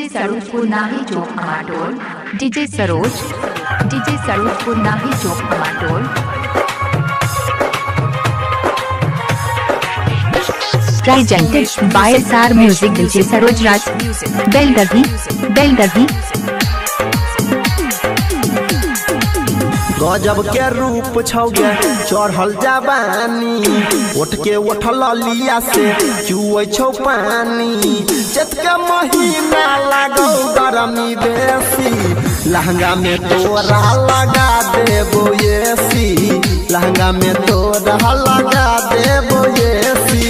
DJ Saroj को नाही चौक अमाटोल। डीजे सरोज को नाही चौक अमाटोल। Presented by SR Music DJ Saroj Raj Belgarhi. गजब के रूप छौगे चढ़ल जवानी, उठ के उठल लिया से चुए छौ पानी। चैत के महीना लागो गरमी बेसी, लहंगा में तोरा लगा देबो एसी। लहंगा में तोरा लगा देबो एसी।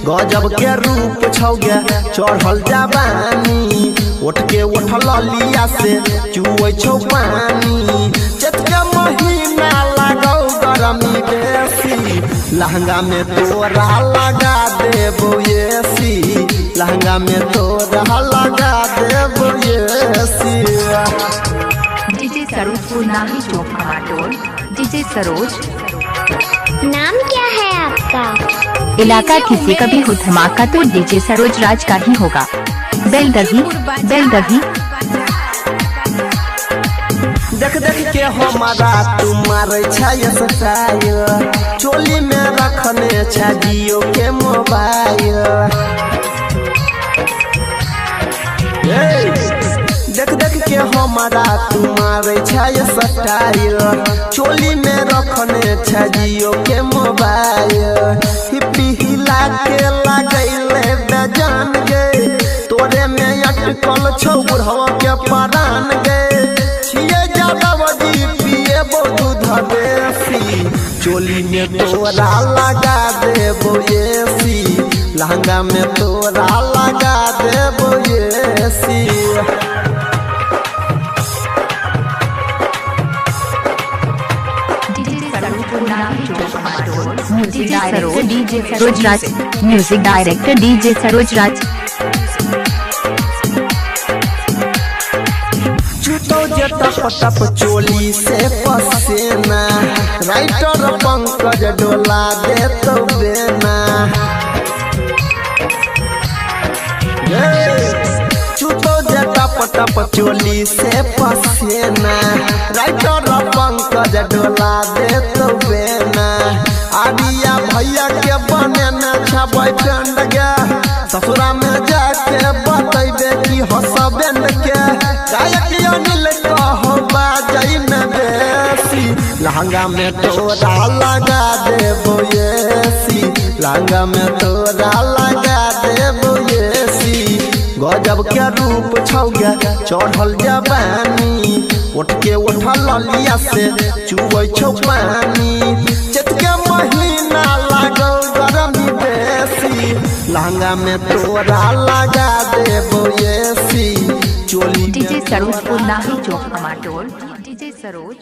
गजब के रूप छौगे चढ़ल जवानी, उठ के उठल लिया से चुए छौ पानी। चैत के महीना लागो गरमी बेसी, लहंगा में तोरा लगा देबो एसी। लहंगा में तोरा लगा देबो एसी। डीजे सरोज को नाही चौक अमाटोल। डीजे सरोज। नाम क्या है आपका? इलाका किसी का भी हो धमाका तो डीजे सरोज राज का ही होगा। बेलगढ़ी। देख देख के हमारा तुम्हारे छाया सताय, चोली में रखने छा जियो के मोबाइल। देख देख के हमारा तुम्हारे छाया सताय, चोली में रखने छा जियो के मोबाइल। हिप्पी हिला के लगैले बेजान गे, तोरे में अटकल छौ बुढ़वा के परान गे। चोली में तोरा लगा देबो एसी। लहंगा में तोरा लगा देबो एसी। डीजे सरोज राज म्यूजिक डायरेक्टर डीजे सरोज राज। टप चोली से पसेना, राइटर पंकज डोला दे तो बेना। चुतो जे टप चोली से पसेना, राइटर पंकज डोला दे तो बेना। आदिया भैया के बने न छा बॉयफ्रेंड गे, ससुरा में जाके बतैबे की हसबैंड के। गायक अनिल कहो बाजई में बेसी, लहंगा में तोरा लगा देबो एसी। लहंगा में तोरा लगा देबो एसी। गजब के रूप छौगे चढ़ल जवानी, उठ के उठल लिया से चुए छौ पानी। चैत के महीना लागो गरमी बेसी, लहंगा में तोरा लगा देबो एसी। चोली डीजे सरोज को नाही चौक अमाटोल। डीजे सरोज।